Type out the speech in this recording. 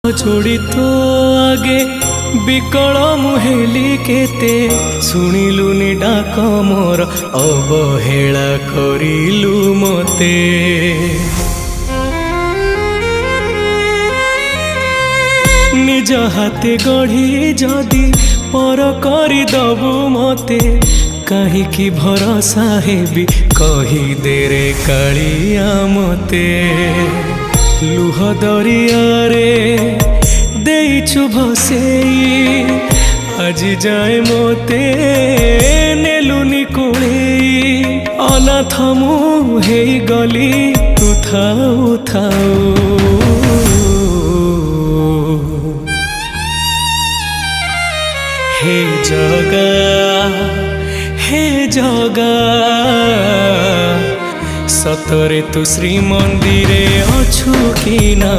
छोड़ी तो आगे बिकल मुहेली केते शुणिलुनि डाक मोर अवहेला करिलु मते। निज हाथे गढ़ी जदि पर करदबु मते कहीं भरोसा हेबी कही दे रे कालिया मते। लुह दरिया रे देइछु भसेई आज जाए मते नेलुनी कोळेई। अनाथ मु हेई गली तू थाऊ थाऊ। हे जगा हे जगा सतरे तू श्रीमंदिरे अछु कि ना।